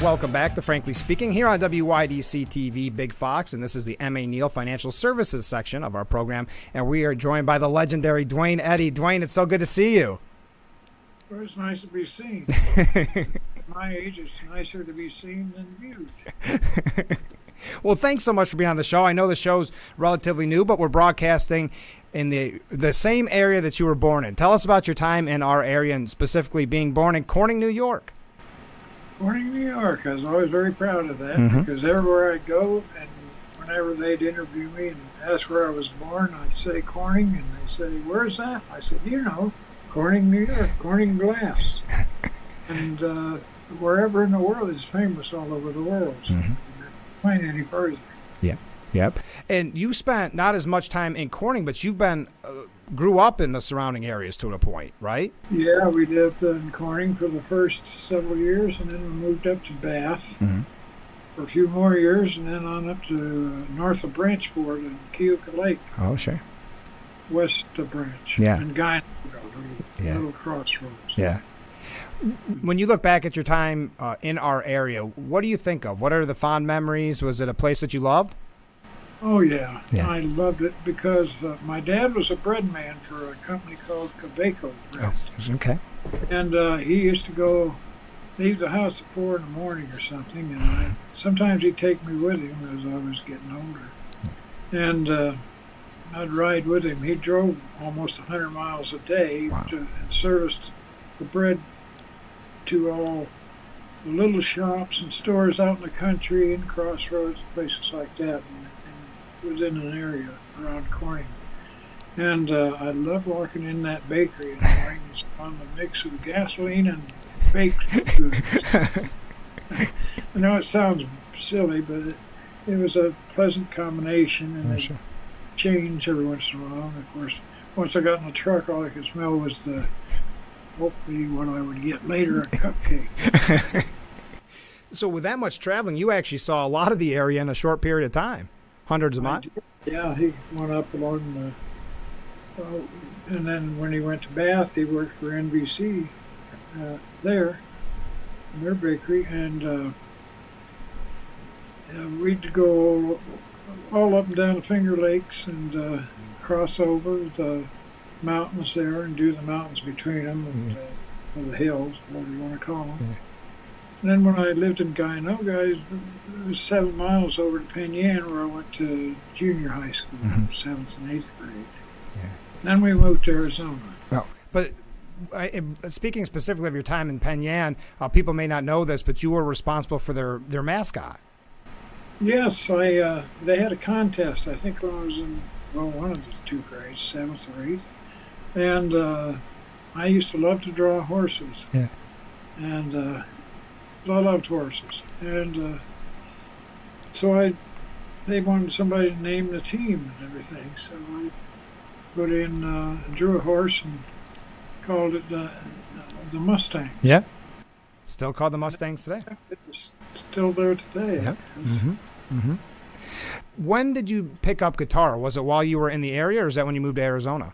Welcome back to Frankly Speaking here on WYDC TV Big Fox, and this is the M.A. Neal Financial Services section of our program, and we are joined by the legendary Duane Eddy. Duane, it's so good to see you. Well, it's nice to be seen. At my age, it's nicer to be seen than viewed. Well, thanks so much for being on the show. I know the show's relatively new, but we're broadcasting in the same area that you were born in. Tell us about your time in our area, and specifically being born in Corning, New York. Corning, New York. I was always very proud of that because everywhere I'd go, and whenever they'd interview me and ask where I was born, I'd say Corning, and they'd say, "Where's that?" I said, Corning, New York, Corning glass. And wherever in the world is famous all over the world. So point any further. Yep. And you spent not as much time in Corning, but you've been grew up in the surrounding areas to a point, right? Yeah, we lived in Corning for the first several years, and then we moved up to Bath for a few more years, and then on up to north of Branchport and Keokuk Lake. Oh, sure. West of Branch. Yeah. And Guy, little crossroads. Yeah. When you look back at your time in our area, what do you think of? What are the fond memories? Was it a place that you loved? Oh, yeah. I loved it because my dad was a bread man for a company called Quebeco Bread. Oh, okay. And he used to leave the house at 4 in the morning or something, and sometimes he'd take me with him as I was getting older. And I'd ride with him. He drove almost 100 miles a day and serviced the bread to all the little shops and stores out in the country and crossroads, places like that, and within an area around Corning. And I loved walking in that bakery in the morning on the mix of gasoline and baked goods. I know it sounds silly, but it was a pleasant combination, and they change every once in a while. And of course, once I got in the truck, all I could smell was hopefully what I would get later, a cupcake. So with that much traveling, you actually saw a lot of the area in a short period of time. Hundreds of miles? Yeah, he went up along and then when he went to Bath, he worked for NBC there, in their bakery, and we'd go all up and down the Finger Lakes and cross over the mountains there and do the mountains between them, and the hills, whatever you want to call them. Yeah. And then when I lived in Guyana, it was 7 miles over to Penn Yan, where I went to junior high school, 7th and 8th grade. Yeah. Then we moved to Arizona. Oh, but speaking specifically of your time in Penn Yan, people may not know this, but you were responsible for their mascot. Yes, they had a contest, I think when I was in one of the 2 grades, 7th or 8th. And I used to love to draw horses. Yeah. And I loved horses, and so they wanted somebody to name the team and everything. So I put in, drew a horse and called it the Mustang. Yeah, still called the Mustangs today. It's still there today. Yeah. When did you pick up guitar? Was it while you were in the area, or is that when you moved to Arizona?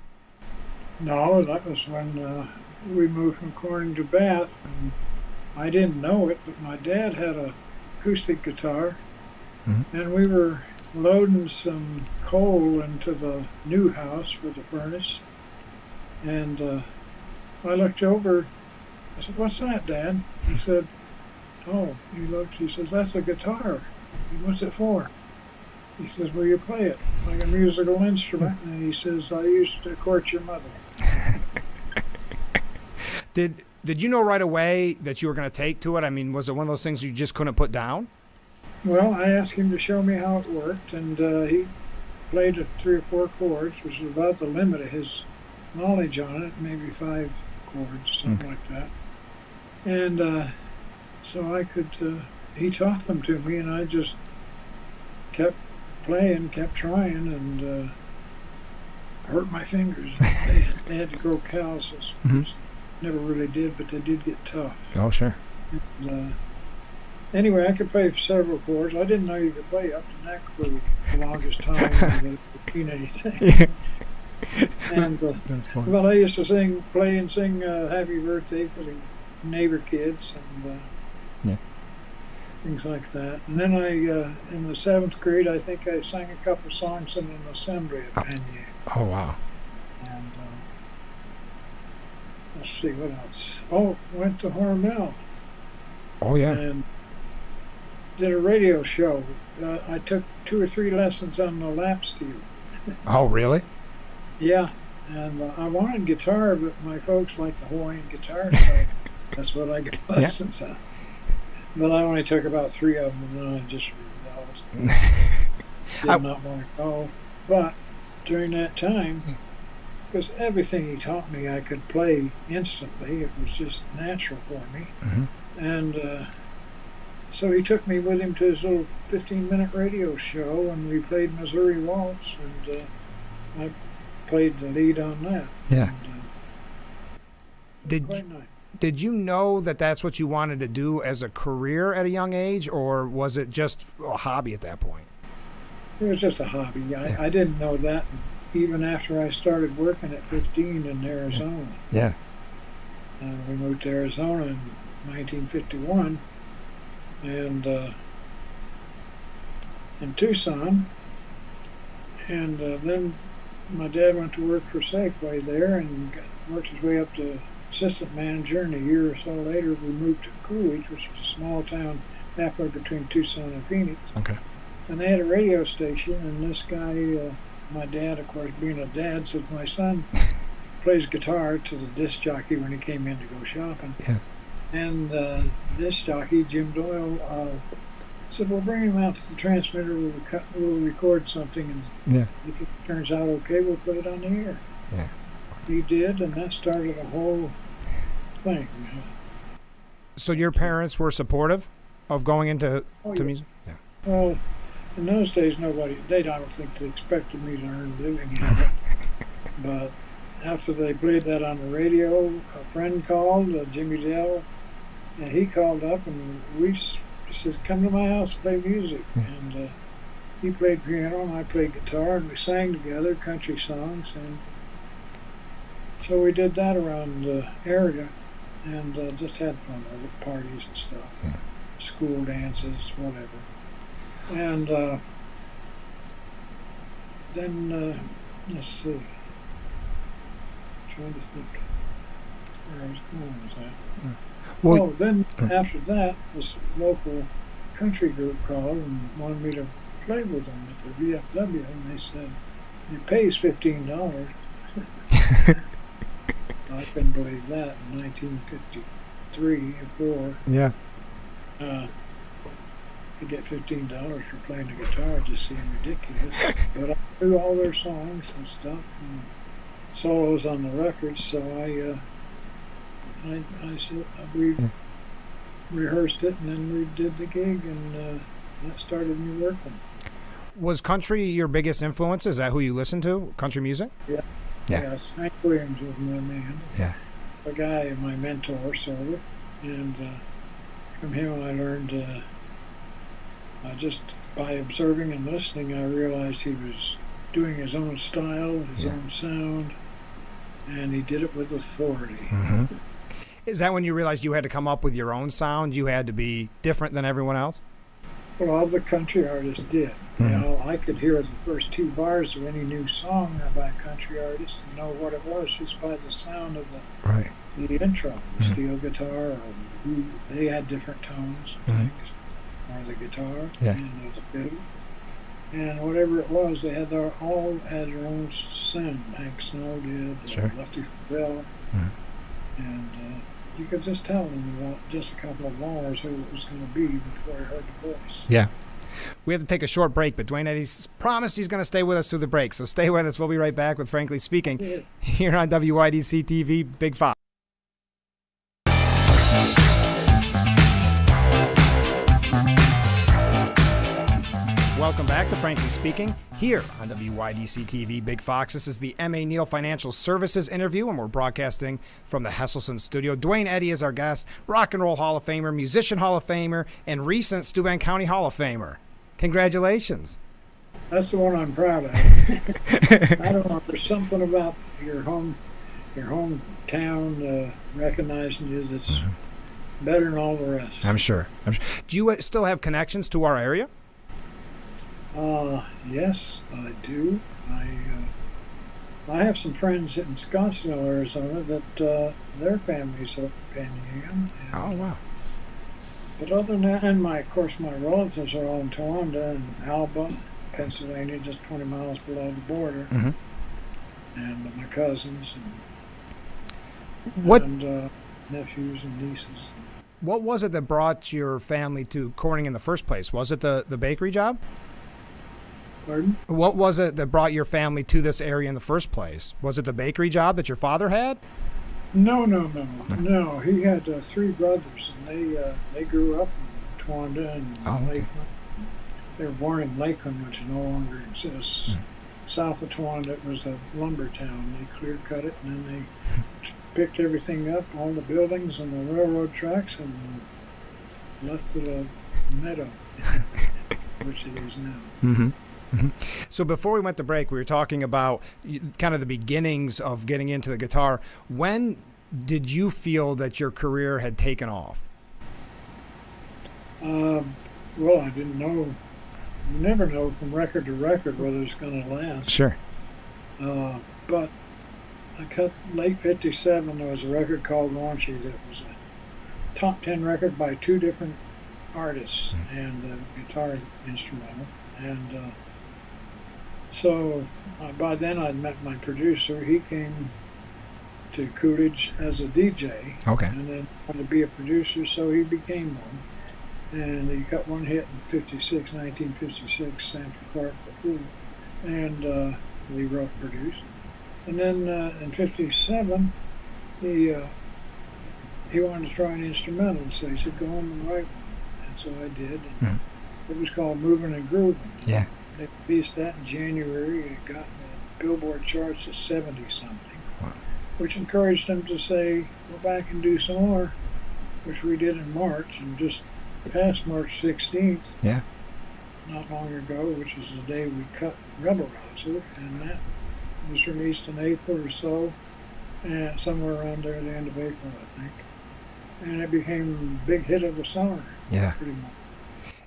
No, that was when we moved from Corning to Bath. And I didn't know it, but my dad had an acoustic guitar, and we were loading some coal into the new house for the furnace. And I looked over. I said, "What's that, Dad?" He said, "Oh," he looked. He says, "That's a guitar." "What's it for?" He says, "Will you play it like a musical instrument?" And he says, "I used to court your mother." Did you know right away that you were going to take to it? I mean, was it one of those things you just couldn't put down? Well, I asked him to show me how it worked, and he played 3 or 4 chords, which was about the limit of his knowledge on it, maybe 5 chords, something like that. And so I could, he taught them to me, and I just kept playing, kept trying, and hurt my fingers. They had to grow calluses. Never really did, but they did get tough. Oh, sure. And, anyway, I could play several chords. I didn't know you could play up to neck for the longest time without doing anything. And that's funny. well, I used to play and sing "Happy Birthday" for the neighbor kids, and things like that. And then in the seventh grade, I think I sang a couple songs in an assembly at Penier. Oh, wow. And let's see what else. Oh, went to Hormel. Oh, yeah. And did a radio show. I took 2 or 3 lessons on the lap steel. Oh, really? Yeah, and I wanted guitar, but my folks liked the Hawaiian guitar, so that's what I got lessons on. But I only took about 3 of them, and then I just rebelled. Did not want to go. But during that time, because everything he taught me I could play instantly, it was just natural for me. Mm-hmm. And so he took me with him to his little 15-minute radio show, and we played Missouri Waltz, and I played the lead on that. Yeah. And, quite nice. Did you know that that's what you wanted to do as a career at a young age, or was it just a hobby at that point? It was just a hobby. I didn't know that even after I started working at 15 in Arizona. Yeah. We moved to Arizona in 1951, and in Tucson, and then my dad went to work for Safeway there and worked his way up to assistant manager, and a year or so later we moved to Coolidge, which is a small town halfway between Tucson and Phoenix. Okay. And they had a radio station, and this guy, my dad, of course, being a dad, said, my son plays guitar to the disc jockey when he came in to go shopping. Yeah. And disc jockey, Jim Doyle, said, well, bring him out to the transmitter, we'll record something, and if it turns out okay, we'll put it on the air. Yeah. He did, and that started a whole thing. So your parents were supportive of going into music? Yeah. Well, in those days, I don't think they expected me to earn a living out of it. But after they played that on the radio, a friend called, Jimmy Dell, and he called up, and he said, come to my house and play music. Yeah. And he played piano, and I played guitar, and we sang together country songs. And so we did that around the area, and just had fun with it, parties and stuff, school dances, whatever. And then, let's see, trying to think where I was going with that. Well, then after that, this local country group called and wanted me to play with them at the VFW, and they said, it pays $15. I couldn't believe that in 1953 or 4. Yeah. To get $15 for playing the guitar just seemed ridiculous. But I knew all their songs and stuff, and solos on the records, so I said we rehearsed it, and then we did the gig, and that started me working. Was country your biggest influence? Is that who you listened to? Country music? Yeah. Yes. Hank Williams was my man. Yeah. A guy, my mentor, sort of, and from him I learned. Just by observing and listening, I realized he was doing his own style, his own sound, and he did it with authority. Mm-hmm. Is that when you realized you had to come up with your own sound? You had to be different than everyone else? Well, all the country artists did. Mm-hmm. You know, I could hear the first 2 bars of any new song by a country artist and know what it was just by the sound of the intro, the steel guitar, or they had different tones and things. Or the guitar, and the fiddle, and whatever it was, they had all had their own sound. Hank Snow did, Lefty Frizzell, and you could just tell in about just a couple of bars who it was going to be before I heard the voice. Yeah. We have to take a short break, but Duane Eddy's promised he's going to stay with us through the break, so stay with us. We'll be right back with Frankly Speaking here on WYDC TV, Big Fox. Welcome back to Frankly Speaking here on WYDC TV Big Fox. This is the M.A. Neal Financial Services interview, and we're broadcasting from the Hesselson studio. Duane Eddy is our guest, Rock and Roll Hall of Famer, Musician Hall of Famer, and recent Steuben County Hall of Famer. Congratulations. That's the one I'm proud of. I don't know, there's something about your hometown recognizing you that's better than all the rest. I'm sure. Do you still have connections to our area? Yes, I do. I have some friends in Scottsdale, Arizona, that their family's up in Penningham. Oh, wow. But other than that, and of course, my relatives are all in Towanda and Alba, Pennsylvania, just 20 miles below the border. Mm-hmm. And my cousins and nephews and nieces. What was it that brought your family to Corning in the first place? Was it the bakery job? Pardon? What was it that brought your family to this area in the first place? Was it the bakery job that your father had? No. He had 3 brothers, and they grew up in Towanda and Lakeland. They were born in Lakeland, which no longer exists. South of Towanda, it was a lumber town. They clear cut it, and then they picked everything up, all the buildings and the railroad tracks, and left it a meadow, which it is now. Mm-hmm. Mm-hmm. So before we went to break, we were talking about kind of the beginnings of getting into the guitar. When did you feel that your career had taken off? Well, I didn't know. You never know from record to record whether it's going to last. Sure. But I cut late '57. There was a record called Raunchy that was a top 10 record by 2 different artists and a guitar instrumental. And so by then I'd met my producer. He came to Coolidge as a DJ. Okay. And then wanted to be a producer, so he became one. And he got one hit in 1956, Sanford Clark the Fool. And he wrote and produced. And then in '57, he wanted to try an instrumental, so he said, go home and write one. And so I did. And it was called Moving and Grooving. Yeah. They released that in January. It got the Billboard charts at 70-something, which encouraged them to say, go back and do some more, which we did in March, and just past March 16th, not long ago, which is the day we cut Rebel Rouser, and that was released in April or so, and somewhere around there at the end of April, I think. And it became a big hit of the summer. Yeah. Pretty much.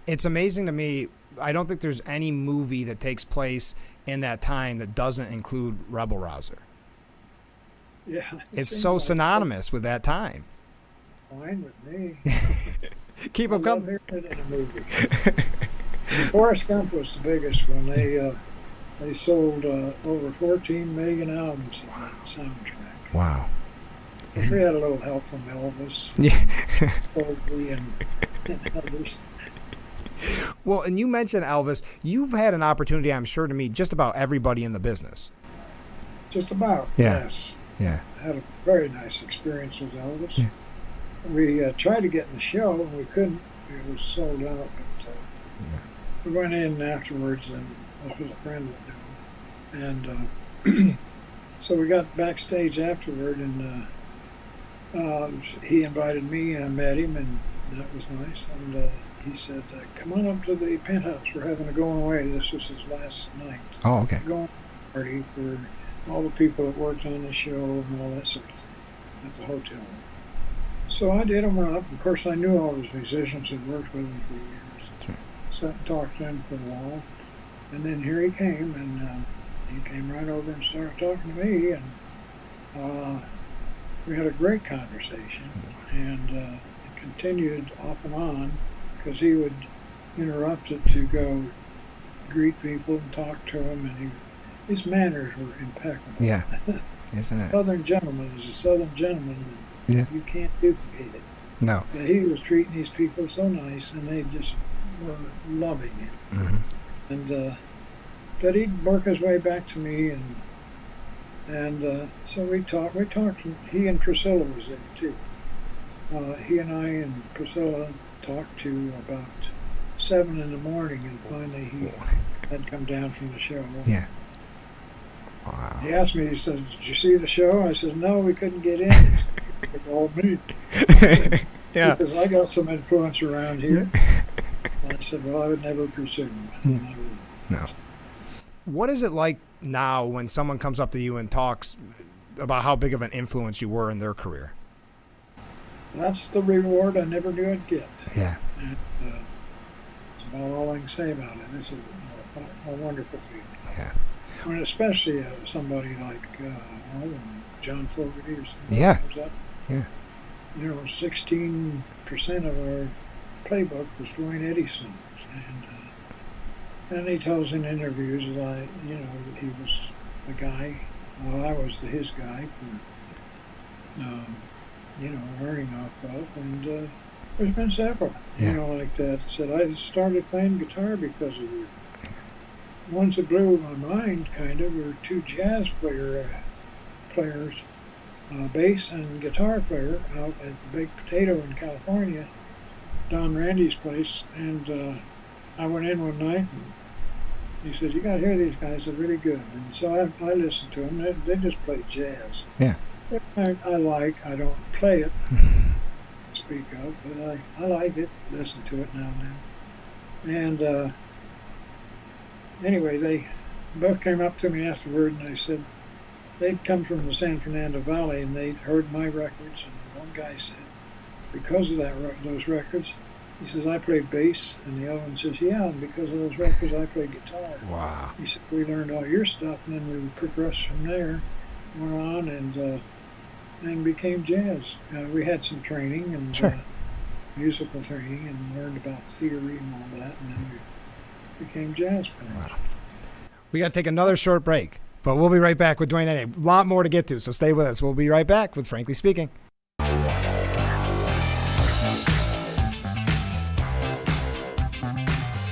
It's amazing to me. I don't think there's any movie that takes place in that time that doesn't include Rebel Rouser. Yeah. It's so synonymous with that time. Fine with me. Keep them coming. In a movie. Forrest Gump was the biggest one. They sold over 14 million albums of that soundtrack. Wow. We had a little help from Elvis, Oakley, and others. Well, and you mentioned Elvis. You've had an opportunity, I'm sure, to meet just about everybody in the business. Just about, yes. Yeah. I had a very nice experience with Elvis. Yeah. We tried to get in the show, and we couldn't. It was sold out. But we went in afterwards, and this was a friend that knew him. And so we got backstage afterward, and he invited me. I met him, and that was nice. And he said, come on up to the penthouse. We're having a going away. This was his last night. Oh, okay. Going party for all the people that worked on the show and all that sort of thing at the hotel. So I did. I went up. Of course, I knew all those musicians had worked with him for years. Sure. Sat and talked to him for a while. And then here he came, and he came right over and started talking to me. And we had a great conversation. And it continued off and on, because he would interrupt it to go greet people and talk to them. And his manners were impeccable. Yeah. Isn't it? Southern gentleman is a Southern gentleman. Yeah. You can't duplicate it. No. But he was treating these people so nice, and they just were loving it. Mm-hmm. And but he'd work his way back to me, and so we talked. He and Priscilla was there too. He and I and Priscilla talked to about 7 in the morning, and finally he had come down from the show. Yeah. Wow. He asked me. He said, "Did you see the show?" I said, "No, we couldn't get in." They called me. Yeah. Because I got some influence around here. And I said, well, I would never presume. Yeah. No. What is it like now when someone comes up to you and talks about how big of an influence you were in their career? That's the reward I never knew I'd get. Yeah. And that's about all I can say about it. This is a wonderful feeling. Yeah. When especially somebody like John Fogerty or something. Yeah. Comes up. Yeah. 16% of our playbook was Duane Eddy songs, and he tells in interviews that that he was the guy. Well, I was his guy for learning off of, and there's been several, like that. Said I started playing guitar because of you. Ones that blew my mind kind of were two jazz players, bass and guitar player out at the Big Potato in California, Don Randy's place, and I went in one night and he said, "You got to hear these guys; they're really good." And so I listened to them. They just play jazz. Yeah. I I don't play it, speak of, but I like it. Listen to it now and then. And anyway, they both came up to me afterward and they said they'd come from the San Fernando Valley and they'd heard my records. And one guy said, because of those records, he says, I played bass. And the other one says, yeah, and because of those records, I played guitar. Wow. He said, we learned all your stuff, and then we progressed from there, went on, and became jazz. We had some training and Sure. Musical training, and learned about theory and all that, and then we became jazz players. Wow. We got to take another short break, but we'll be right back with Duane Eddy. A lot more to get to, so stay with us. We'll be right back with Frankly Speaking.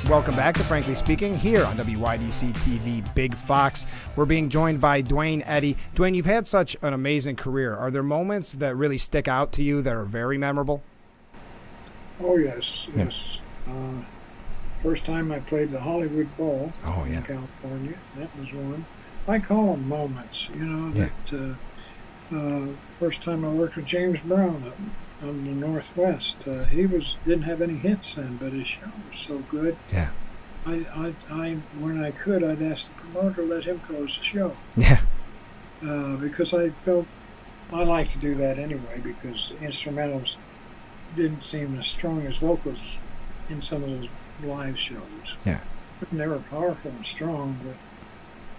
Welcome back to Frankly Speaking here on WYDC TV Big Fox. We're being joined by Duane Eddy. Duane, you've had such an amazing career. Are there moments that really stick out to you that are very memorable? Oh, yes. First time I played the Hollywood Bowl in California. That was one. I call them moments, first time I worked with James Brown up on the Northwest. He didn't have any hits then, but his show was so good. Yeah. I when I could, I'd ask the promoter to let him close the show. Yeah. Because I felt I like to do that anyway, because instrumentals didn't seem as strong as vocals in some of those live shows. Yeah. They were powerful and strong, but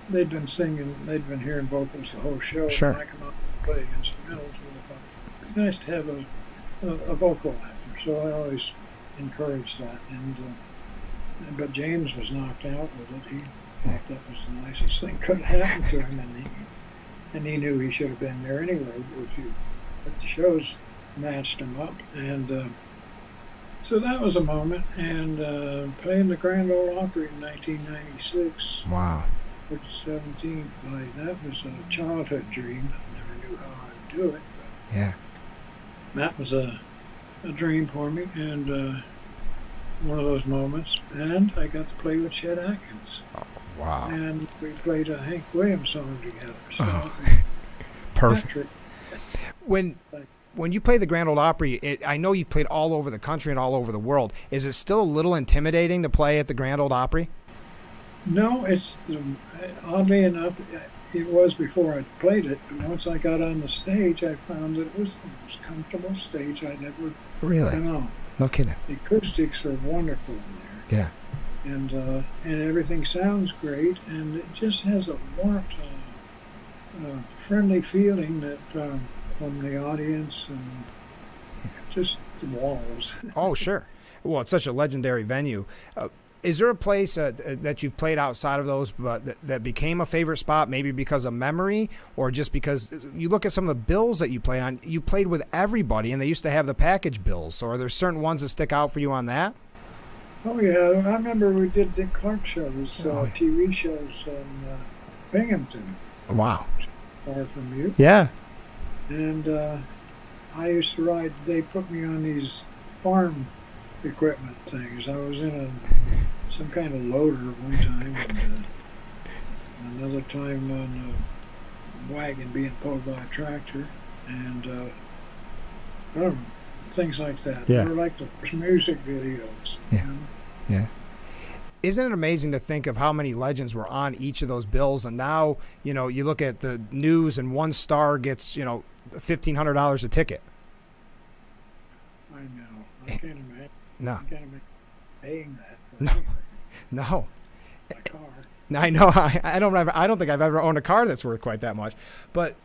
they'd been singing, they'd been hearing vocals the whole show. Sure. And I come out and play instrumentals, and I thought it'd be nice to have a vocal actor. So I always encouraged that. But James was knocked out with it. He thought that was the nicest thing could have happened to him, and he knew he should have been there anyway. But the shows matched him up, and so that was a moment. And playing the Grand Ole Opry in 1996. Wow. Which 17th, that was a childhood dream. I never knew how I'd do it. But yeah. That was a dream for me, and one of those moments. And I got to play with Chet Atkins. Oh, wow. And we played a Hank Williams song together. So perfect. When you play the Grand Ole Opry, I know you've played all over the country and all over the world. Is it still a little intimidating to play at the Grand Ole Opry? No, it's oddly enough, it was before I played it. But once I got on the stage, I found that it was the most comfortable stage I'd ever been on. No kidding. The acoustics are wonderful in there. Yeah. And everything sounds great, and it just has a warmth, friendly feeling that from the audience and just the walls. Oh, sure. Well, it's such a legendary venue. Is there a place that you've played outside of those but that became a favorite spot, maybe because of memory or just because you look at some of the bills that you played on, you played with everybody and they used to have the package bills. So are there certain ones that stick out for you on that? Oh, yeah. I remember we did Dick Clark shows, TV shows in Binghamton. Wow. Far from you. Yeah. And I used to ride, they put me on these farm equipment things. I was in some kind of loader one time, and another time on a wagon being pulled by a tractor, and I don't know, things like that. Yeah. They were like the first music videos. Yeah. Yeah. Isn't it amazing to think of how many legends were on each of those bills? And now, you look at the news and one star gets, $1,500 a ticket. can't imagine. No. I can't imagine paying that for No. anything. No. My car. Now, I know I don't think I've ever owned a car that's worth quite that much, but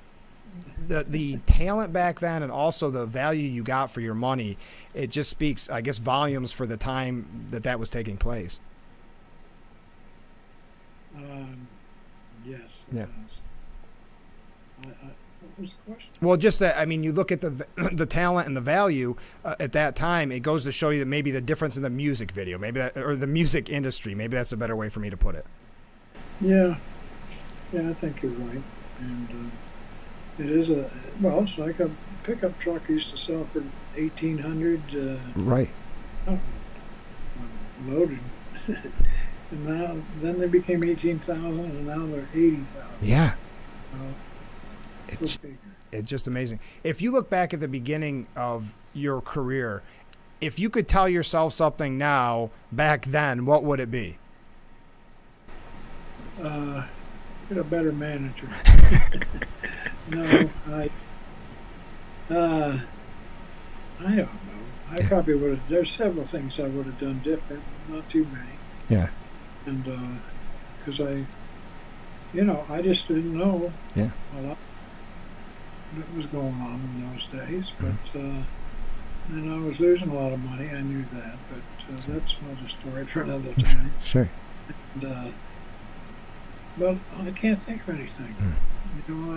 the talent back then and also the value you got for your money, it just speaks, I guess, volumes for the time that was taking place. Yes. Yeah. It does. What was the question? Well, just that, I mean, you look at the talent and the value at that time, it goes to show you that maybe the difference in the music video, maybe that, or the music industry, maybe that's a better way for me to put it. Yeah. Yeah, I think you're right. And it is it's like a pickup truck used to sell for $1,800. Right. Loaded. And then they became 18,000, and now they're 80,000. Yeah. Bigger. It's just amazing. If you look back at the beginning of your career, if you could tell yourself something now, back then, what would it be? Get a better manager. No, I don't know. I probably would have. There's several things I would have done different. Not too many. Yeah. And because I just didn't know. Yeah. A lot that was going on in those days, but and I was losing a lot of money. I knew that, but that's another story for another time. Sure. And, but I can't think of anything.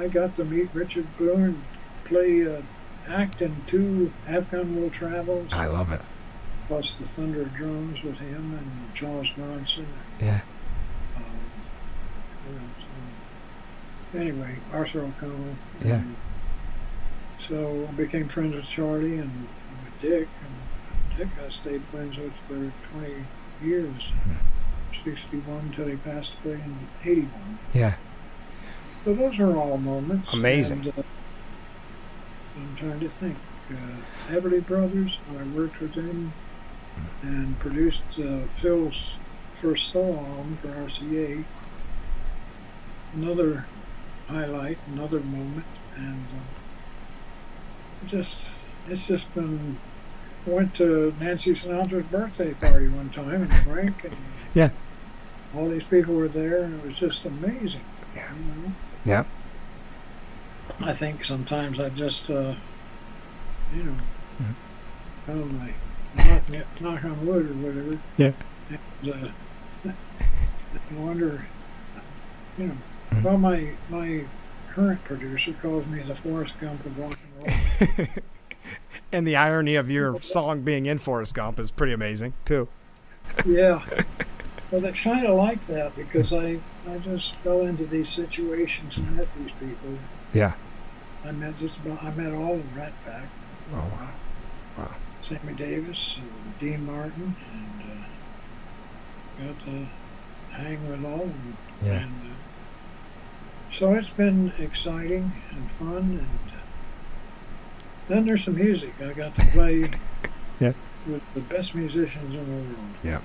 I got to meet Richard Boone and play act in 2 Afghan World Travels. I love it. Plus the Thunder of Drones with him and Charles Bronson. Yeah. Anyway, Arthur Acomb. Yeah. So I became friends with Charlie and with Dick. And Dick I stayed friends with for 20 years. 61 until he passed away in 81. Yeah. So those are all moments. Amazing. And, I'm trying to think. Everly Brothers, I worked with them and produced Phil's first solo album for RCA. Another highlight, another moment, and it's just been. I went to Nancy Sinatra's birthday party one time in Frank, and yeah, all these people were there, and it was just amazing. Yeah. Yeah. I think sometimes I just, kind of like knock on wood or whatever. Yeah. And I wonder, well, my current producer calls me the Forrest Gump of rock and roll. And the irony of your song being in Forrest Gump is pretty amazing, too. Yeah. Well, I kind of like that because I just fell into these situations and met these people. Yeah. I met all of Rat Pack. Oh, wow. Wow. Sammy Davis, and Dean Martin, and got to hang with all of them. Yeah. And, so it's been exciting and fun, and then there's some music. I got to play yeah. with the best musicians in the world. Yeah.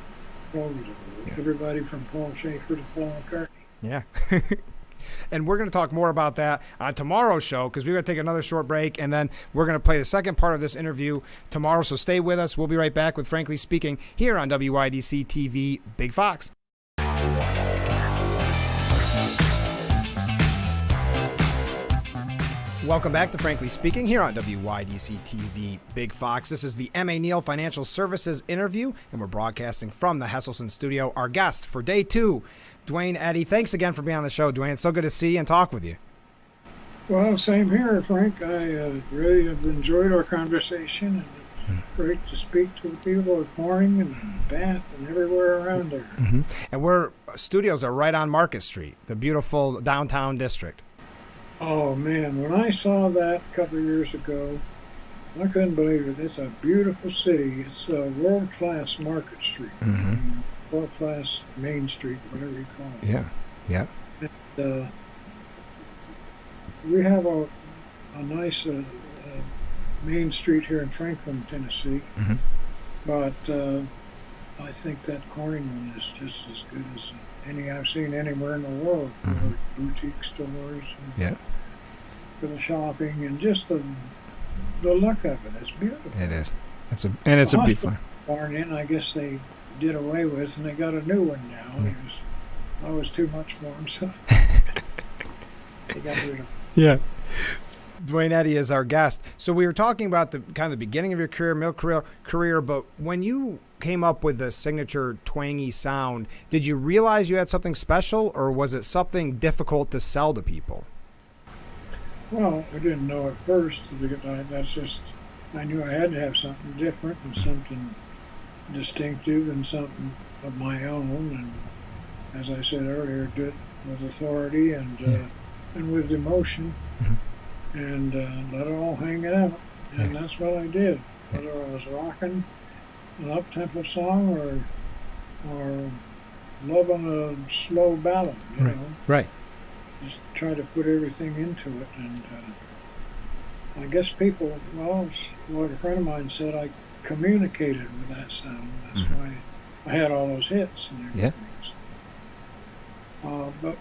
All over the world. Yeah. Everybody from Paul Schaefer to Paul McCartney. Yeah. And we're going to talk more about that on tomorrow's show because we're going to take another short break, and then we're going to play the second part of this interview tomorrow. So stay with us. We'll be right back with Frankly Speaking here on WYDC TV Big Fox. Welcome back to Frankly Speaking here on WYDC TV Big Fox. This is the M.A. Neal Financial Services interview, and we're broadcasting from the Hesselson studio. Our guest for day 2, Duane Eddy. Thanks again for being on the show, Duane. It's so good to see you and talk with you. Well, same here, Frank. I really have enjoyed our conversation, and it's great to speak to the people of Corning and Bath and everywhere around there. Mm-hmm. And our studios are right on Market Street, the beautiful downtown district. Oh, man, when I saw that a couple of years ago, I couldn't believe it. It's a beautiful city. It's a world-class Market Street, world-class Main Street, whatever you call it. Yeah, yeah. And, we have a nice Main Street here in Franklin, Tennessee, but I think that Corning one is just as good as any I've seen anywhere in the world. Boutique stores, and for the shopping, and just the look of it. It's beautiful. It is It's a The beautiful. hospital barn in, I guess they did away with, and they got a new one now. Yeah. I was too much for them, so they got rid of it. Yeah. Duane Eddy is our guest. So we were talking about the kind of the beginning of your career, middle career, but when you came up with the signature twangy sound, did you realize you had something special, or was it something difficult to sell to people? Well, I didn't know at first. That's just, I knew I had to have something different and something distinctive and something of my own. And as I said earlier, do it with authority and with emotion. Mhm. And let it all hang out. And that's what I did. Whether I was rocking an up-tempo song or loving a slow ballad, you know. Right. Just try to put everything into it. And I guess people, well, it's what a friend of mine said, I communicated with that sound. That's why I had all those hits and everything. But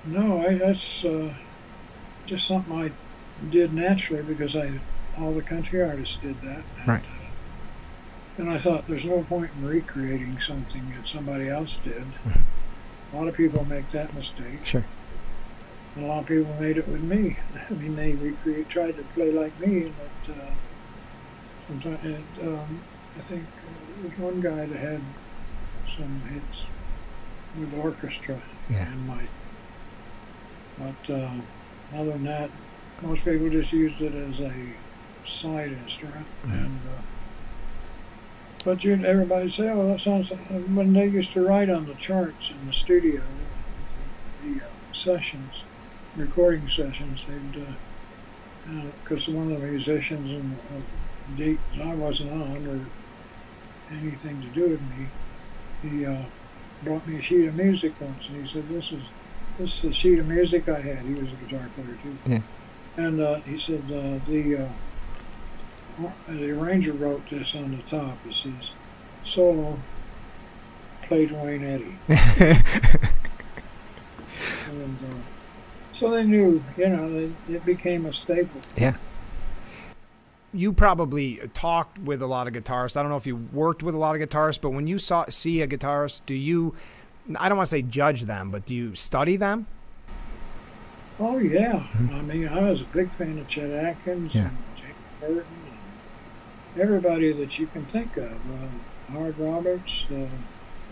no, that's just something I did naturally because all the country artists did that. And, Right. And I thought there's no point in recreating something that somebody else did. Mm-hmm. A lot of people make that mistake. Sure. And a lot of people made it with me. I mean, they tried to play like me, but sometimes I think there was one guy that had some hits with orchestra and might. But other than that, most people just used it as a side instrument. And but everybody say, "Oh, that sounds." When they used to write on the charts in the studio, the sessions, recording sessions, they'd because one of the musicians in the date that I wasn't on or anything to do with me, he brought me a sheet of music once, and he said, "This is a sheet of music I had." He was a guitar player too. Yeah. And he said the arranger wrote this on the top. It says, "Solo, play Duane Eddy." And so they knew, it became a staple. Yeah. You probably talked with a lot of guitarists. I don't know if you worked with a lot of guitarists, but when you see a guitarist, do you, I don't want to say judge them, but do you study them? Oh, yeah. I mean, I was a big fan of Chet Atkins and James Burton and everybody that you can think of. Howard Roberts,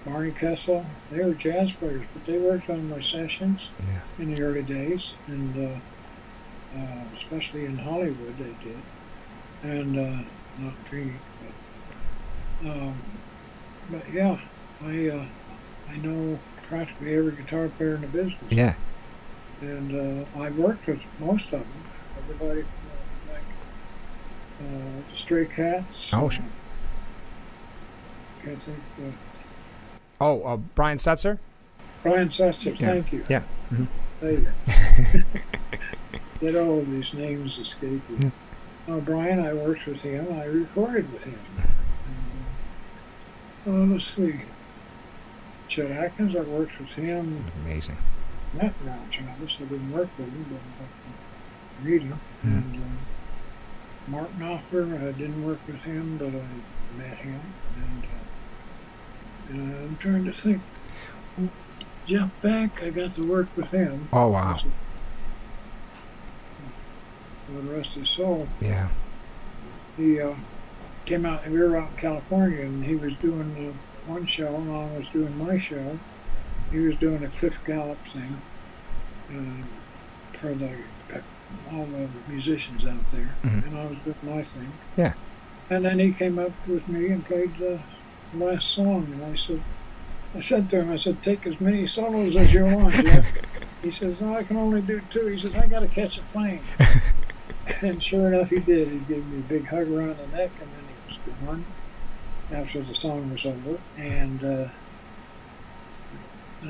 Barney Kessel, they were jazz players, but they worked on my sessions in the early days, and especially in Hollywood they did. And not me, but yeah, I know practically every guitar player in the business. Yeah. And I've worked with most of them. Everybody like the Stray Cats. Oh, sure. Can't think. Brian Setzer? Brian Setzer, thank you. Yeah. Mm-hmm. There you go. Get all of these names escape you. Yeah. Oh, Brian, I worked with him. I recorded with him. And, let's see. Chet Atkins, I worked with him. Amazing. Met around Travis. I didn't work with him, but I read him. And Mark Knopfler, I didn't work with him, but I met him. And I'm trying to think. Jeff Beck, I got to work with him. Oh, wow. For the rest of his soul. Yeah. He came out, we were out in California, and he was doing one show, and I was doing my show. He was doing a Cliff Gallup thing for all the musicians out there, and I was doing my thing. Yeah. And then he came up with me and played the last song, and I said to him, take as many solos as you want, Jeff. He says, no, I can only do 2. He says, I got to catch a plane. And sure enough, he did. He gave me a big hug around the neck, and then he was gone after the song was over. And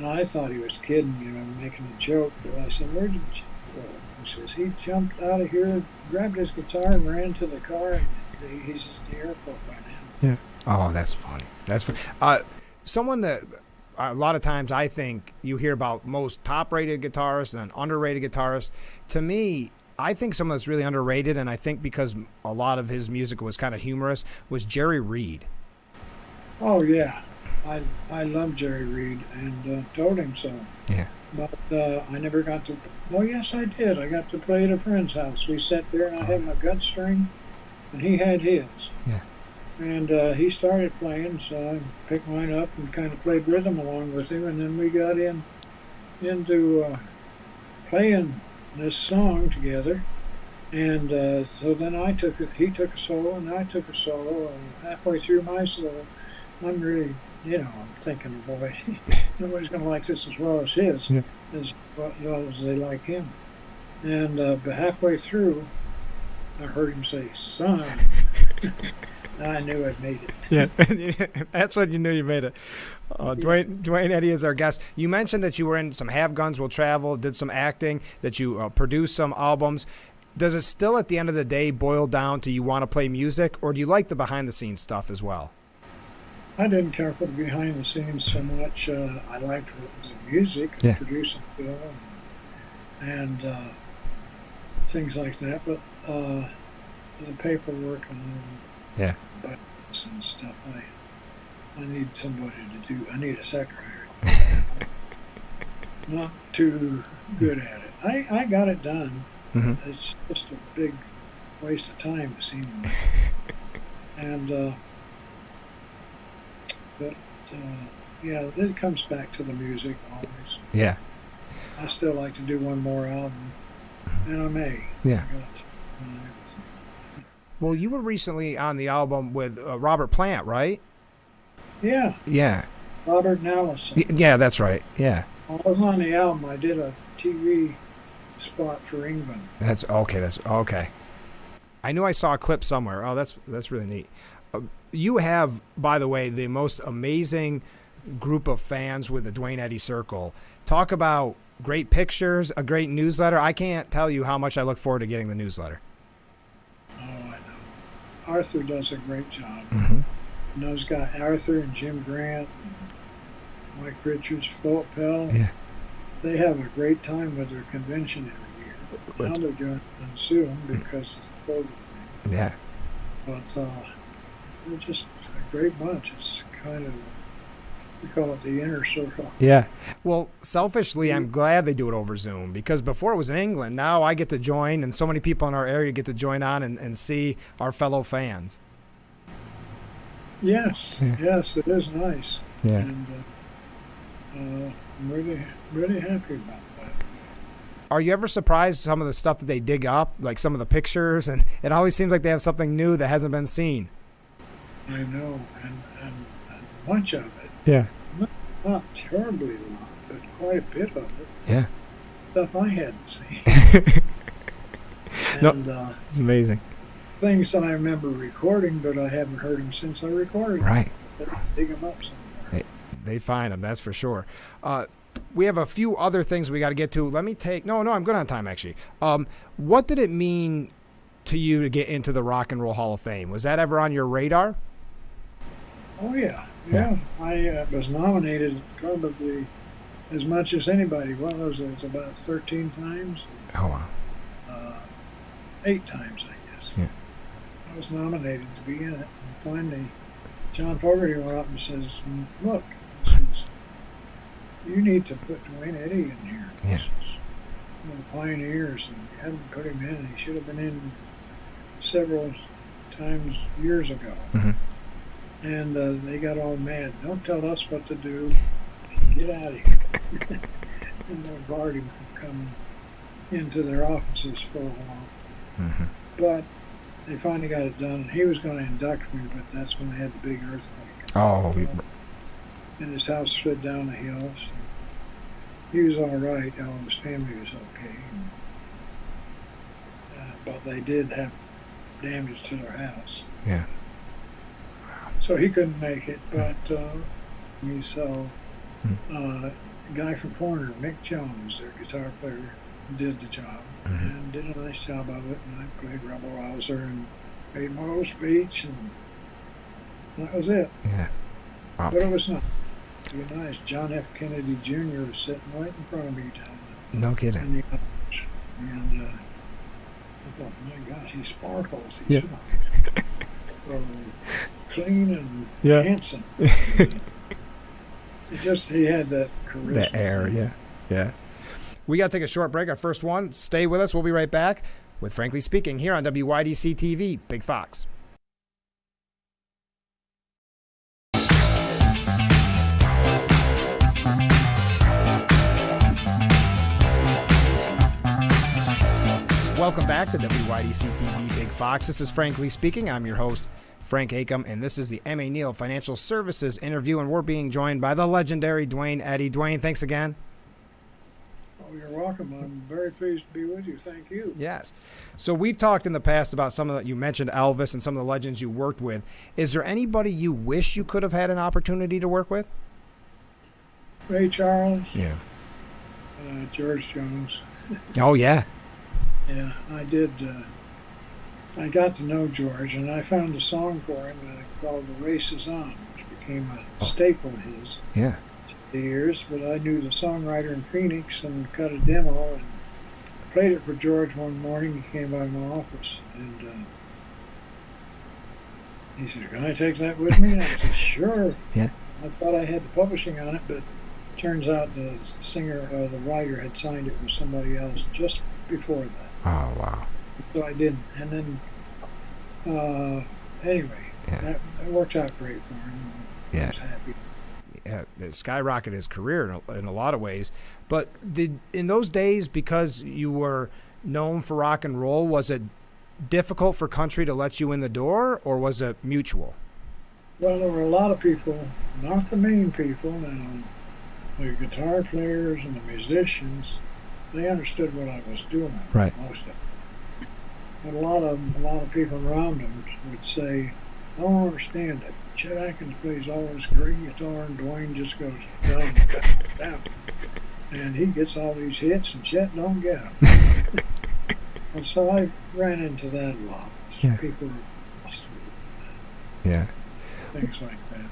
I thought he was kidding, making a joke. But I said, where did you go? He says, he jumped out of here, grabbed his guitar, and ran to the car, and he's at the airport right now. Yeah. Oh, that's funny. That's funny. Someone that a lot of times I think you hear about most top-rated guitarists and underrated guitarists. To me, I think someone that's really underrated, and I think because a lot of his music was kind of humorous, was Jerry Reed. Oh yeah, I love Jerry Reed and told him so. Yeah. But I never got to. Well, yes, I did. I got to play at a friend's house. We sat there, and I had my gut string, and he had his. Yeah. And he started playing, so I picked mine up and kind of played rhythm along with him, and then we got into playing this song together. And so then he took a solo, and I took a solo, and halfway through my solo, I'm really, I'm thinking, boy, nobody's going to like this as well as his, as well as they like him. And but halfway through, I heard him say, "Son." I knew I'd made it. Yeah, that's when you knew you made it. Duane Eddy is our guest. You mentioned that you were in some Have Guns Will Travel, did some acting, that you produced some albums. Does it still, at the end of the day, boil down to you want to play music, or do you like the behind-the-scenes stuff as well? I didn't care for the behind-the-scenes so much. I liked the music, producing film, and things like that. But the paperwork and buttons and stuff, I need somebody to do. I need a secretary. Not too good at it. I got it done. Mm-hmm. It's just a big waste of time, it seems. And yeah, it comes back to the music always. Yeah. I still like to do one more album, and I may. Yeah. Well, you were recently on the album with Robert Plant, right? Yeah. Yeah. Robert and Allison. Yeah, that's right. Yeah. I was on the album. I did a TV spot for England. That's okay. I knew I saw a clip somewhere. Oh, that's really neat. You have, by the way, the most amazing group of fans with the Duane Eddy Circle. Talk about great pictures, a great newsletter. I can't tell you how much I look forward to getting the newsletter. Oh, I know. Arthur does a great job. Mm-hmm. And those guys, Arthur and Jim Grant, and Mike Richards, Philip Pell, they have a great time with their convention every year. Now they're doing it soon because of the COVID thing. Yeah. But they're just a great bunch. It's kind of, we call it the inner circle. Yeah. Well, selfishly, I'm glad they do it over Zoom, because before it was in England. Now I get to join, and so many people in our area get to join on and see our fellow fans. Yes. Yes, it is nice. Yeah. And I'm really, really happy about that. Are you ever surprised some of the stuff that they dig up, like some of the pictures, and it always seems like they have something new that hasn't been seen? I know, and much of it. Yeah. Not terribly a lot, but quite a bit of it. Yeah. Stuff I hadn't seen. And, no, it's amazing. Things that I remember recording, but I haven't heard them since I recorded them. Right. Dig them up somewhere. They find them, that's for sure. We have a few other things we got to get to. Let me take... No, I'm good on time, actually. What did it mean to you to get into the Rock and Roll Hall of Fame? Was that ever on your radar? Oh, yeah. I was nominated probably as much as anybody. What was it? It was about 13 times. Oh, wow. 8 times, I guess. Yeah. I was nominated to be in it. And finally, John Fogerty went up and says, look, he says, you need to put Duane Eddy in here. Yeah. This is one of the pioneers, and you haven't put him in. He should have been in several times years ago. Mm-hmm. And they got all mad. Don't tell us what to do. Get out of here. And they barred him from coming into their offices for a while. Mm-hmm. But they finally got it done. He was going to induct me, but that's when they had the big earthquake. Oh. And his house slid down the hill. So he was all right. All his family was okay. But they did have damage to their house. Yeah. So he couldn't make it, but we saw a guy from Corner, Mick Jones, their guitar player, did the job and did a nice job of it. And I played Rebel Rouser and made my little speech, and that was it. Yeah. Wow. But it was not. It was nice. John F. Kennedy Jr. was sitting right in front of me down No kidding. in the office. And I thought, my gosh, he sparkles. Yeah. He's so clean and Yeah. handsome. He had that charisma. The air, yeah. Yeah. We got to take a short break, our first one. Stay with us. We'll be right back with Frankly Speaking here on WYDC TV, Big Fox. Welcome back to WYDC TV, Big Fox. This is Frankly Speaking. I'm your host, Frank Acomb, and this is the M.A. Neal Financial Services interview, and we're being joined by the legendary Duane Eddy. Duane, thanks again. Oh, you're welcome. I'm very pleased to be with you. Thank you. Yes. So we've talked in the past about some of the, you mentioned Elvis and some of the legends you worked with. Is there anybody you wish you could have had an opportunity to work with? Ray Charles. Yeah. George Jones. Oh, yeah. Yeah, I did. I got to know George, and I found a song for him called "The Race Is On," which became a staple of his. Yeah. The years, but I knew the songwriter in Phoenix and cut a demo and played it for George one morning. He came by my office and he said, "Can I take that with me?" And I said, "Sure." Yeah. I thought I had the publishing on it, but turns out the singer, the writer, had signed it with somebody else just before that. Oh, wow. So I didn't. And then, anyway, Yeah. that worked out great for him. I Yeah. was happy. Yeah, it skyrocketed his career in a lot of ways. But in those days, because you were known for rock and roll, was it difficult for country to let you in the door, or was it mutual? Well, there were a lot of people, not the main people, and the guitar players and the musicians. They understood what I was doing, Right. most of them. But a lot of people around them would say, "I don't understand it. Chet Atkins plays all this great guitar, and Duane just goes down and down and down. And he gets all these hits, and Chet don't get them." And so I ran into that a lot. Yeah. People lost Yeah. things like that.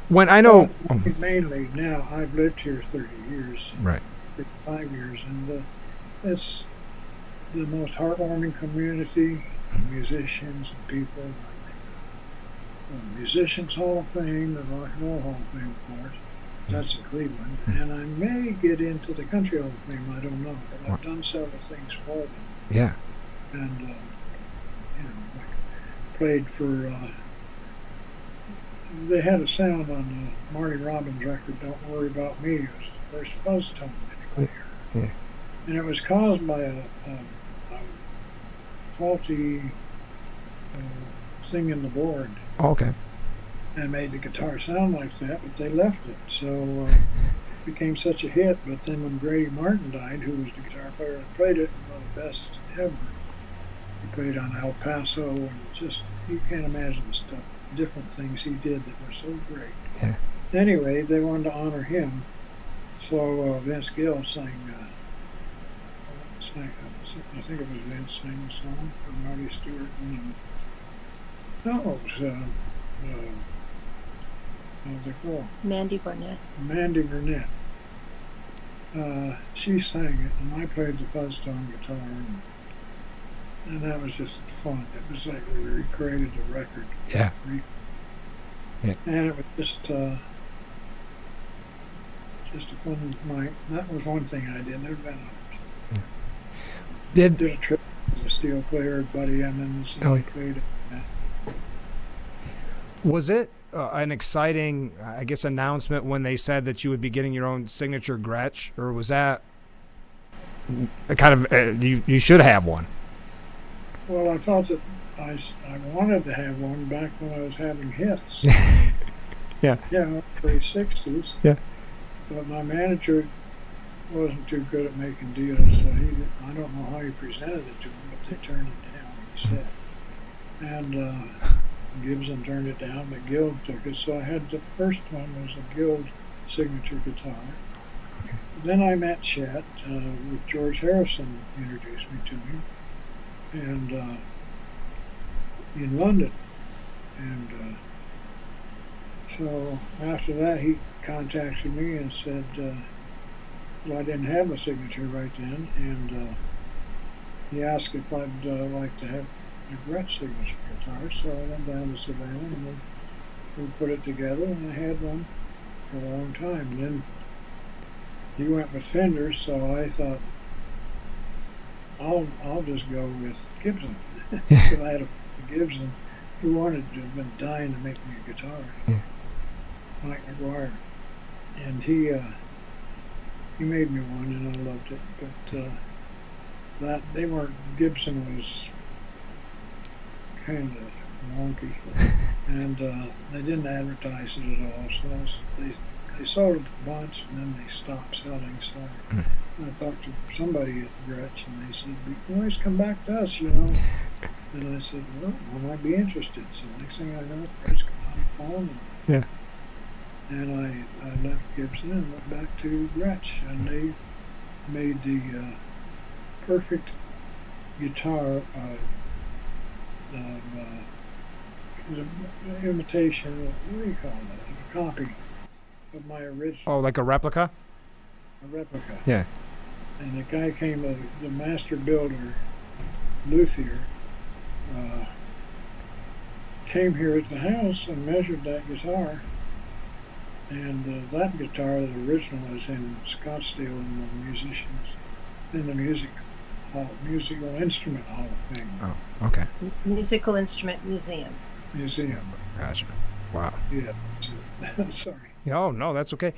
When I know... But mainly now, I've lived here 30 years. Right. 5 years, and it's the most heartwarming community, musicians and people, like the Musicians Hall of Fame, the Rock and Roll Hall of Fame, of course. That's in Cleveland, and I may get into the Country Hall of Fame, I don't know, but I've done several things for them, Yeah. and like played for, they had a sound on Marty Robbins' record, "Don't Worry About Me." It was the first fuzz tone. Yeah. And it was caused by a faulty thing in the board Oh, okay. and made the guitar sound like that, but they left it. So it became such a hit. But then when Grady Martin died, who was the guitar player that played it, one of the best ever, he played on El Paso, and just, you can't imagine the stuff, different things he did that were so great. Yeah. Anyway, they wanted to honor him. So Vince Gill sang, I think it was Vince sang the song for Marty Stewart. And no, it was, how's it called? Mandy Barnett. Mandy Burnett. She sang it, and I played the fuzz tone guitar, and that was just fun. It was like we recreated the record. Yeah. Yeah. And it was just a fun night. That was one thing I did. There'd been others. Did Did a trip with a steel player, Buddy Emmons, and Oh. played it. Was it an exciting, I guess, announcement when they said that you would be getting your own signature Gretsch, or was that a kind of you should have one? Well, I felt that I wanted to have one back when I was having hits. Yeah. Yeah, early 60s. Yeah. But my manager wasn't too good at making deals, so I don't know how he presented it to him, but they turned it down, he said. And Gibson turned it down, but Guild took it. So I had the first one was a Guild signature guitar. Okay. Then I met Chet, with George Harrison introduced me to him, and in London. And so after that, he contacted me and said, well, I didn't have a signature right then, and he asked if I'd like to have a Gretsch signature guitar, so I went down to Savannah and we put it together, and I had one for a long time. And then he went with Fender, so I thought I'll just go with Gibson. Because I had a Gibson who wanted to have been dying to make me a guitar, Mike McGuire, and he made me one, and I loved it. But that they weren't. Gibson was kind of wonky, and they didn't advertise it at all. So they sold it a bunch, and then they stopped selling. So I talked to somebody at Gretsch, and they said, "You can always come back to us, you know." And I said, "Well, I might be interested." So next thing I know, Gretsch got on the phone, and I left Gibson and went back to Gretsch, and they made the perfect guitar imitation. What do you call that? A copy of my original. Oh, like a replica? A replica. Yeah. And the guy came, the master builder, Luthier, came here at the house and measured that guitar. And that guitar, the original, is in Scottsdale in the Musical Instrument Hall of Fame. Oh, okay. Musical Instrument Museum. Gotcha. Wow. Yeah. Sorry. Oh, no, that's okay.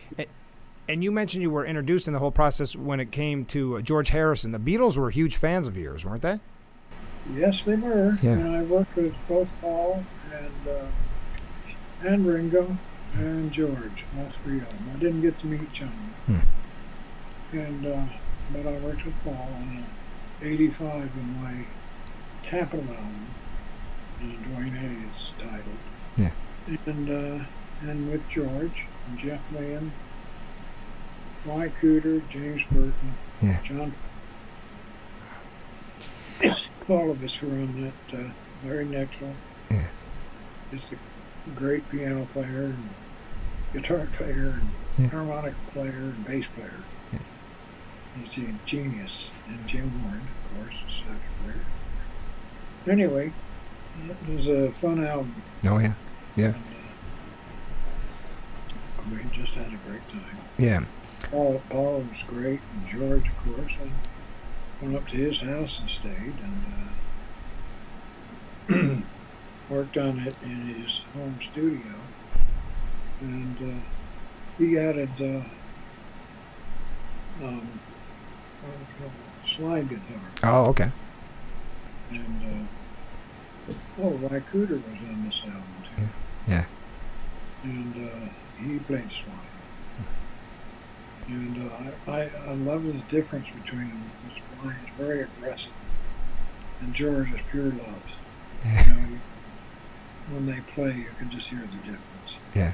And you mentioned you were introduced in the whole process when it came to George Harrison. The Beatles were huge fans of yours, weren't they? Yes, they were. Yeah. And I worked with both Paul and Ringo and George, all three of them. I didn't get to meet John. And but I worked with Paul on '85 in my Capitol album, Duane Eddy is titled. Yeah. And with George and Jeff Lynne, Mike Cooter, James Burton, John. All of us were on that. Larry Nexel. Just a great piano player and guitar player and harmonica player and bass player. He's a genius. And Jim Horn, of course, is a sax player. Anyway, it was a fun album. Oh, yeah. Yeah. And, we just had a great time. Yeah. Paul was great, and George, of course. I went up to his house and stayed, and worked on it in his home studio. And he added slide guitar. Oh, okay. And Ry Cooter was on this album too. Yeah. And he played slide. And I love the difference between them. Ry is very aggressive, and George is pure love. You know, when they play, you can just hear the difference. Yeah.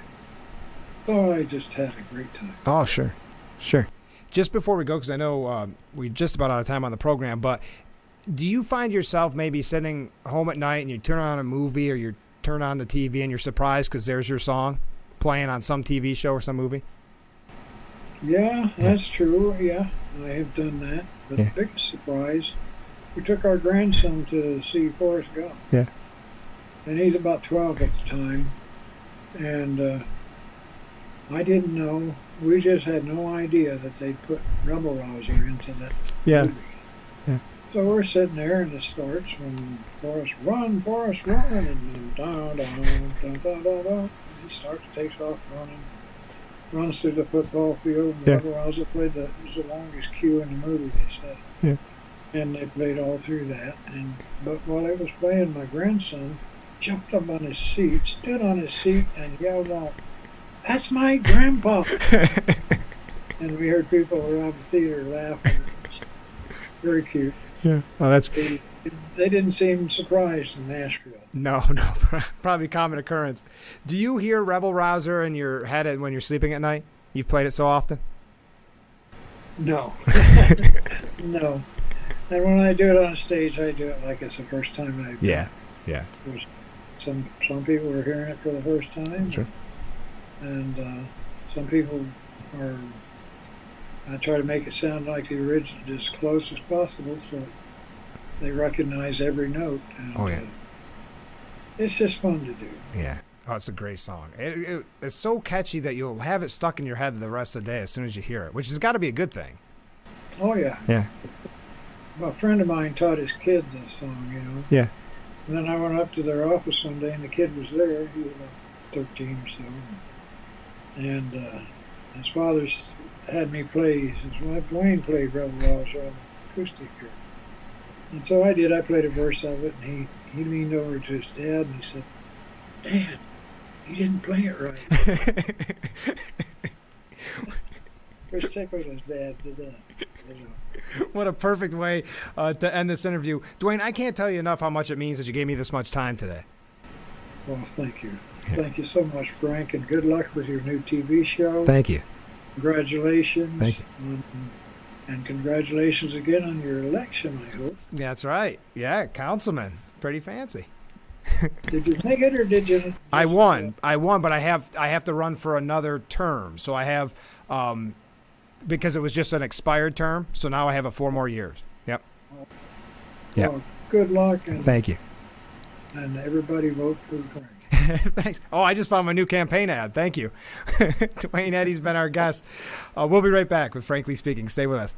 So I just had a great time. Oh, sure. Just before we go, because I know we're just about out of time on the program, but do you find yourself maybe sitting home at night and you turn on a movie or you turn on the TV and you're surprised because there's your song playing on some TV show or some movie? Yeah, that's true. Yeah, I have done that. But the biggest surprise, we took our grandson to see Forrest Gump. Yeah. And he's about 12 at the time. And I didn't know. We just had no idea that they'd put Rebel Rouser into that movie. Yeah. So we're sitting there, and it starts when Forrest run, and then down, and he starts, takes off running, runs through the football field, and Rebel Rouser played it was the longest cue in the movie, they said. Yeah. And they played all through that. But while it was playing, my grandson jumped up on his seat, stood on his seat, and yelled out, "That's my grandpa!" And we heard people around the theater laughing. It was very cute. Yeah. Oh, that's. They didn't seem surprised in Nashville. No, probably common occurrence. Do you hear Rebel Rouser in your head when you're sleeping at night? You've played it so often. No. No. And when I do it on stage, I do it like it's the first time I. Yeah. Some people are hearing it for the first time. Sure. And some people are. I try to make it sound like the original, as close as possible, so they recognize every note. And, Oh, yeah. it's just fun to do. Yeah. Oh, it's a great song. It's so catchy that you'll have it stuck in your head the rest of the day as soon as you hear it, which has got to be a good thing. Oh, yeah. Yeah. A friend of mine taught his kid this song, you know. Yeah. And then I went up to their office one day, and the kid was there. He was about 13 or so. And his father had me play. He says, well, Duane played Rebel Rose on acoustic here. And so I did. I played a verse of it, and he leaned over to his dad, and he said, Dad, you didn't play it right. Which tickled his dad to death. You know. What a perfect way to end this interview. Duane, I can't tell you enough how much it means that you gave me this much time today. Well, thank you. Yeah. Thank you so much, Frank, and good luck with your new TV show. Thank you. Congratulations. Thank you. And congratulations again on your election, I hope. That's right. Yeah, councilman. Pretty fancy. Did you make it or did you? I won, but I have to run for another term. So I have, because it was just an expired term, so now I have 4 more years. Yep. Yep. Well, good luck. And, Thank you. And everybody vote for Frank. Thanks. Oh, I just found my new campaign ad. Thank you. Duane Eddy's been our guest. We'll be right back with Frankly Speaking. Stay with us.